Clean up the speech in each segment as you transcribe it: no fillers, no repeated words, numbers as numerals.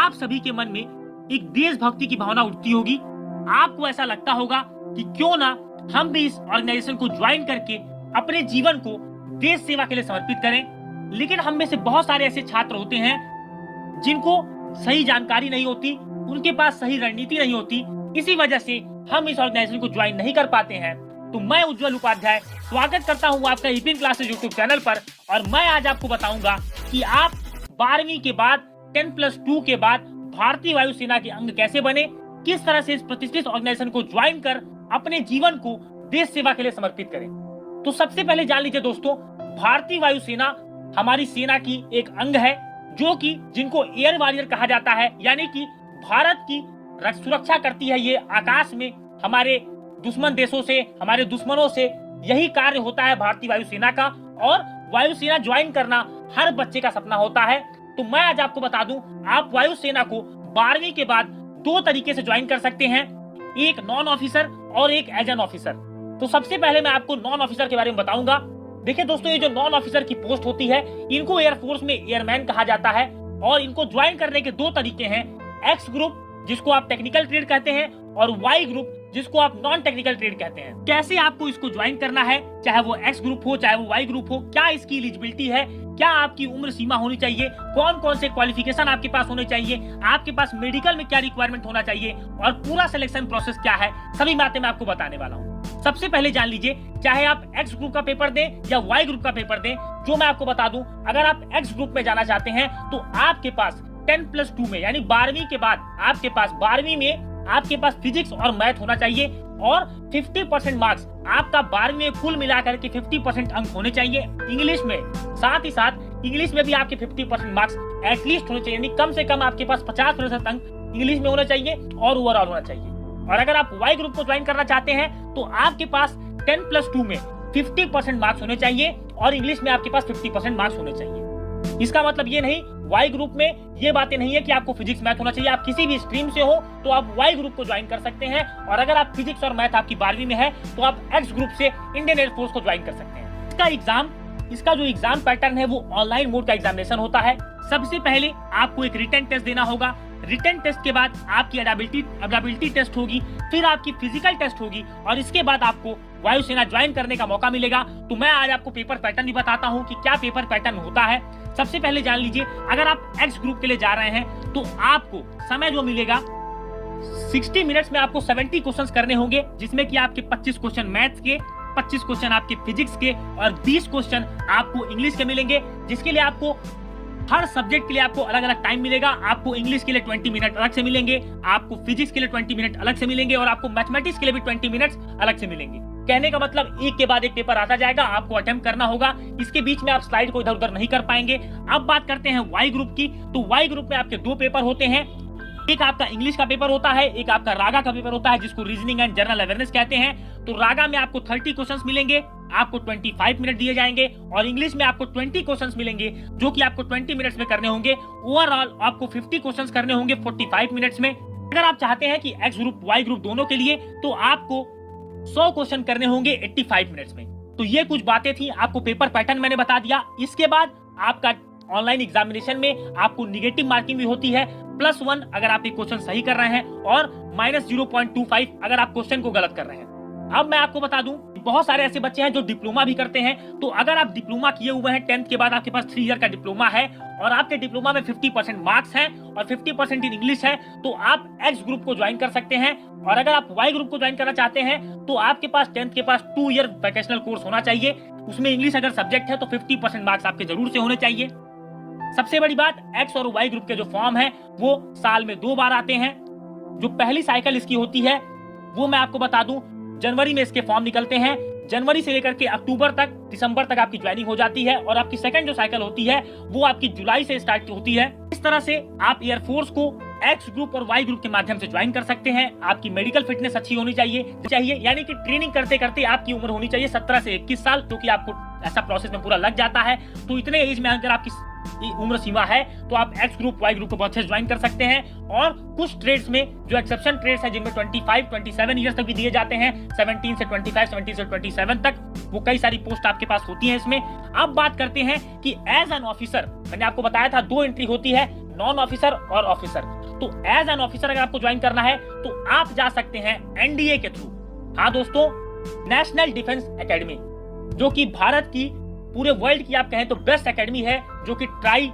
आप सभी के मन में एक देशभक्ति की भावना उठती होगी। आपको ऐसा लगता होगा कि क्यों ना हम भी इस ऑर्गेनाइजेशन को ज्वाइन करके अपने जीवन को देश सेवा के लिए समर्पित करें। लेकिन हम में से बहुत सारे ऐसे छात्र होते हैं जिनको सही जानकारी नहीं होती, उनके पास सही रणनीति नहीं होती, इसी वजह से हम इस ऑर्गेनाइजेशन को ज्वाइन नहीं कर पाते हैं। तो मैं उज्जवल उपाध्याय स्वागत करता हूं आपका ईपिन क्लासेस यूट्यूब चैनल पर, और मैं आज आपको बताऊंगा कि आप 12वीं के बाद 10+2 के बाद भारतीय वायुसेना के अंग कैसे बने, किस तरह से इस प्रतिष्ठित ऑर्गेनाइजेशन को ज्वाइन कर अपने जीवन को देश सेवा के लिए समर्पित करें। तो सबसे पहले जान लीजिए दोस्तों, भारतीय वायुसेना हमारी सेना की एक अंग है जो कि जिनको एयर वॉरियर कहा जाता है, यानी कि भारत की सुरक्षा करती है। ये आकाश में हमारे दुश्मन देशों से, हमारे दुश्मनों से यही कार्य होता है भारतीय वायुसेना का। और वायुसेना ज्वाइन करना हर बच्चे का सपना होता है। तो मैं आज आपको बता दूं, आप वायुसेना को 12वीं के बाद 2 तरीके से ज्वाइन कर सकते हैं, एक नॉन ऑफिसर और एक एज एन ऑफिसर। तो सबसे पहले मैं आपको नॉन ऑफिसर के बारे में बताऊंगा। देखिए दोस्तों, ये जो नॉन ऑफिसर की पोस्ट होती है, इनको एयरफोर्स में एयरमैन कहा जाता है। और इनको ज्वाइन करने के 2 तरीके हैं, एक्स ग्रुप जिसको आप टेक्निकल ट्रेड कहते हैं, और वाई ग्रुप जिसको आप नॉन टेक्निकल ट्रेड कहते हैं। कैसे आपको इसको ज्वाइन करना है, चाहे वो एक्स ग्रुप हो चाहे वो वाई ग्रुप हो, क्या इसकी एलिजिबिलिटी है, क्या आपकी उम्र सीमा होनी चाहिए, कौन कौन से क्वालिफिकेशन आपके पास होने चाहिए, आपके पास मेडिकल में क्या रिक्वायरमेंट होना चाहिए, और पूरा सिलेक्शन प्रोसेस क्या है, सभी बातें मैं आपको बताने वाला हूँ। सबसे पहले जान लीजिए, चाहे आप एक्स ग्रुप का पेपर दें या वाई ग्रुप का पेपर दें, जो मैं आपको बता दूं, अगर आप एक्स ग्रुप में जाना चाहते हैं तो आपके पास 10+2 में यानी 12वीं के बाद आपके पास 12वीं में आपके पास फिजिक्स और मैथ होना चाहिए, और 50% मार्क्स आपका 12वीं में कुल मिलाकर के 50% अंक होने चाहिए इंग्लिश में। साथ ही साथ इंग्लिश में भी आपके 50% मार्क्स एटलीस्ट होने चाहिए, यानी कम से कम आपके पास 50% अंक इंग्लिश में होना चाहिए और ओवरऑल होना चाहिए। और अगर आप वाई ग्रुप को ज्वाइन करना चाहते हैं तो आपके पास 10+2 में 50% मार्क्स होने चाहिए और इंग्लिश में आपके पास 50% मार्क्स होने चाहिए। इसका मतलब ये नहीं, वाई ग्रुप में ये बातें नहीं है कि आपको फिजिक्स मैथ होना चाहिए। आप किसी भी स्ट्रीम से हो तो आप वाई ग्रुप को ज्वाइन कर सकते हैं, और अगर आप फिजिक्स और मैथ आपकी 12वीं में है तो आप एक्स ग्रुप से इंडियन एयरफोर्स को ज्वाइन कर सकते हैं। इसका जो एग्जाम पैटर्न है वो ऑनलाइन मोड का एग्जामिनेशन होता है। सबसे पहले आपको एक रिटन टेस्ट देना होगा। रिटन टेस्ट के बाद आपकी एडेबिलिटी टेस्ट होगी, फिर आपकी फिजिकल टेस्ट होगी, और इसके बाद आपको वायुसेना ज्वाइन करने का मौका मिलेगा। तो मैं आज आपको पेपर पैटर्न भी बताता हूँ कि क्या पेपर पैटर्न होता है। सबसे पहले जान लीजिए, अगर आप एक्स ग्रुप के लिए जा रहे हैं तो आपको समय जो मिलेगा 60 मिनट्स में आपको 70 क्वेश्चंस करने होंगे, जिसमें कि आपके 25 क्वेश्चन मैथ्स के, 25 क्वेश्चन आपके फिजिक्स के, और 20 क्वेश्चन आपको इंग्लिश के मिलेंगे, जिसके लिए आपको हर सब्जेक्ट के लिए आपको अलग अलग टाइम मिलेगा। आपको इंग्लिश के लिए 20 मिनट अलग से मिलेंगे, आपको फिजिक्स के लिए 20 मिनट अलग से मिलेंगे, और आपको मैथमेटिक्स के लिए भी 20 मिनट्स अलग से मिलेंगे। कहने का मतलब एक के बाद एक पेपर आता जाएगा, आपको अटेम्प्ट करना होगा। इसके बीच में आप स्लाइड को इधर उधर नहीं कर पाएंगे। अब बात करते हैं वाई ग्रुप की। तो वाई ग्रुप में आपके 2 पेपर होते हैं, एक आपका इंग्लिश का पेपर होता है, एक आपका रागा का पेपर होता है, जिसको रीजनिंग एंड जनरल अवेयरनेस कहते हैं। तो रागा में आपको 30 क्वेश्चंस मिलेंगे, आपको 25 मिनट दिए जाएंगे, और इंग्लिश में आपको 20 क्वेश्चंस मिलेंगे, जो कि आपको 20 मिनट्स में करने होंगे। ओवरऑल आपको 50 क्वेश्चंस करने होंगे 45 मिनट्स में। अगर आप चाहते हैं कि एक्स ग्रुप वाई ग्रुप दोनों के लिए, तो आपको 100 क्वेश्चन करने होंगे 85 मिनट्स में। तो ये कुछ बातें थी, आपको पेपर पैटर्न मैंने बता दिया। इसके बाद आपका ऑनलाइन एग्जामिनेशन में आपको निगेटिव मार्किंग भी होती है, +1 अगर आप एक क्वेश्चन सही कर रहे हैं, और -0.25 अगर आप क्वेश्चन को गलत कर रहे हैं। अब मैं आपको बता दूं, बहुत सारे ऐसे बच्चे हैं जो डिप्लोमा भी करते हैं। तो अगर आप डिप्लोमा किए हुए हैं, 10th के बाद आपके पास 3 ईयर का डिप्लोमा है, और आपके डिप्लोमा में 50% मार्क्स हैं और 50% इन इंग्लिश है, तो आप एक्स ग्रुप को ज्वाइन कर सकते हैं। और अगर आप वाई ग्रुप को ज्वाइन करना चाहते हैं तो आपके पास 10th के पास 2 ईयर वोकेशनल कोर्स होना चाहिए, उसमें इंग्लिश अगर सब्जेक्ट है तो 50% मार्क्स आपके जरूर से होने चाहिए। सबसे बड़ी बात, एक्स और वाई ग्रुप के जो फॉर्म है वो साल में 2 बार आते हैं। जो पहली साइकिल इसकी होती है वो मैं आपको बता दूं, जनवरी में इसके फॉर्म निकलते हैं। जनवरी से लेकर के अक्टूबर तक, दिसंबर तक आपकी ज्वाइनिंग हो जाती है, और आपकी सेकंड जो साइकिल होती है वो आपकी जुलाई से स्टार्ट होती है। इस तरह से आप एयरफोर्स को एक्स ग्रुप और वाई ग्रुप के माध्यम से ज्वाइन कर सकते हैं। आपकी मेडिकल फिटनेस अच्छी होनी चाहिए, यानी कि ट्रेनिंग करते करते आपकी उम्र होनी चाहिए 17 से 21 साल, क्योंकि आपको ऐसा प्रोसेस में पूरा लग जाता है। तो इतने एज में अगर आपकी उम्र सीमा है तो आप एक्स ग्रुप वाई ग्रुप को बहुत अच्छे ज्वाइन कर सकते हैं। और कुछ ट्रेड्स में जो एक्सेप्शन ट्रेड्स हैं, जिनमें 25-27 ईयर्स तक भी दिए जाते हैं, 17 से 25, 17 से 27 तक, वो कई सारी पोस्ट आपके पास होती हैं इसमें। अब बात करते हैं कि एज एन ऑफिसर, मैंने आपको बताया था 2 एंट्री होती है, नॉन ऑफिसर और ऑफिसर। तो एज एन ऑफिसर अगर आपको ज्वाइन करना है तो आप जा सकते हैं एनडीए के थ्रू। हाँ दोस्तों, नेशनल डिफेंस एकेडमी, जो कि भारत की पूरे वर्ल्ड की आप कहें तो बेस्ट एकेडमी है, जो कि ट्राई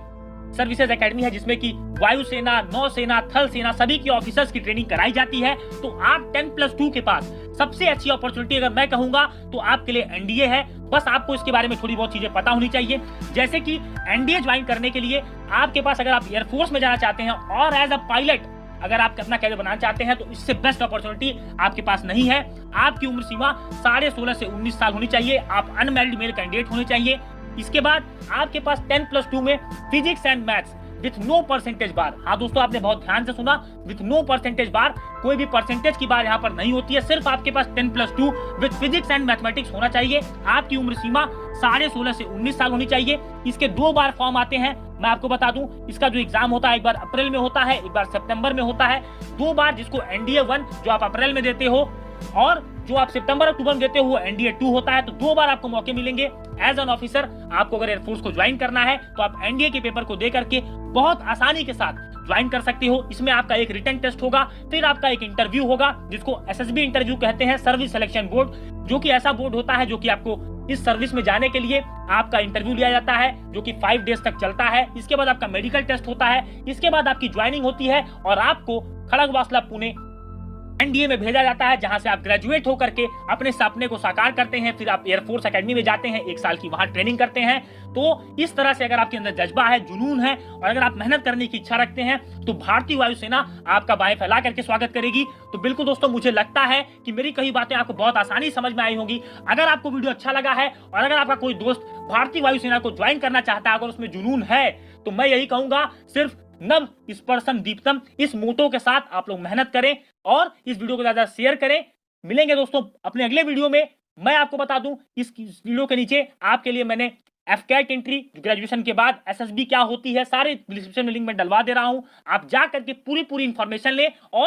सर्विसेज एकेडमी है, जिसमें कि वायुसेना, नौसेना, थल सेना सभी की ऑफिसर्स की ट्रेनिंग कराई जाती है। तो आप 10+2 के पास सबसे अच्छी अपॉर्चुनिटी अगर मैं कहूंगा तो आपके लिए एनडीए है। बस आपको इसके बारे में थोड़ी बहुत चीजें पता होनी चाहिए, जैसे कि एनडीए ज्वाइन करने के लिए आपके पास, अगर आप एयरफोर्स में जाना चाहते हैं और एज अ पायलट अगर आप अपना कैरियर बनाना चाहते हैं, तो इससे बेस्ट अपॉर्चुनिटी आपके पास नहीं है। आपकी उम्र सीमा 16.5 से 19 साल होनी चाहिए। आप अनमैरिड मेल कैंडिडेट होने चाहिए। इसके बाद आपके पास 10+2 में physics and maths with no percentage bar. हाँ दोस्तों, आपने बहुत ध्यान से सुना, विथ नो परसेंटेज बार। कोई भी परसेंटेज की बार यहाँ पर नहीं होती है, सिर्फ आपके पास 10+2 विथ फिजिक्स एंड मैथमेटिक्स होना चाहिए। आपकी उम्र सीमा 16.5 से 19 साल होनी चाहिए। इसके 2 बार फॉर्म आते हैं, मैं आपको बता दूं। इसका जो एग्जाम होता है, एक बार अप्रैल में होता है, एक बार सितंबर में होता है। 2 बार, जिसको एनडीए 1 जो आप अप्रैल में देते हो और जो आप सितंबर अक्टूबर में देते हो एनडीए 2 होता है। तो 2 बार आपको मौके मिलेंगे एज एन ऑफिसर। आपको अगर एयरफोर्स को ज्वाइन करना है तो आप एनडीए के पेपर को दे करके बहुत आसानी के साथ ज्वाइन कर सकते हो। इसमें आपका एक रिटन टेस्ट होगा, फिर आपका एक इंटरव्यू होगा, जिसको एसएसबी इंटरव्यू कहते हैं, सर्विस सिलेक्शन बोर्ड, जो कि ऐसा बोर्ड होता है जो कि आपको इस सर्विस में जाने के लिए आपका इंटरव्यू लिया जाता है, जो कि 5 डेज तक चलता है। इसके बाद आपका मेडिकल टेस्ट होता है। इसके बाद आपकी ज्वाइनिंग होती है और आपको खड़गवासला पुणे एनडीए में भेजा जाता है, जहां से आप ग्रेजुएट होकर के अपने सपने को साकार करते हैं। फिर आप एयरफोर्स एकेडमी में जाते हैं, 1 साल की वहां ट्रेनिंग करते हैं। तो इस तरह से अगर आपके अंदर जज्बा है, जुनून है और अगर आप मेहनत करने की इच्छा रखते हैं तो भारतीय वायुसेना आपका बाएं फैला करके स्वागत करेगी। तो बिल्कुल दोस्तों, मुझे लगता है कि मेरी कई बातें आपको बहुत आसानी समझ में आई होंगी। अगर आपको वीडियो अच्छा लगा है और अगर आपका कोई दोस्त भारतीय वायुसेना को ज्वाइन करना चाहता है, अगर उसमें जुनून है, तो मैं यही कहूंगा, सिर्फ नव स्पर्शम दीप्तम इस मोटो के साथ आप लोग मेहनत करें और इस वीडियो को ज्यादा शेयर करें। मिलेंगे दोस्तों अपने अगले वीडियो में। मैं आपको बता दूं, इस वीडियो के नीचे आपके लिए मैंने एफकैट एंट्री ग्रेजुएशन के बाद एसएसबी क्या होती है, सारे डिस्क्रिप्शन में लिंक में डलवा दे रहा हूं। आप जा करके पूरी इंफॉर्मेशन लें और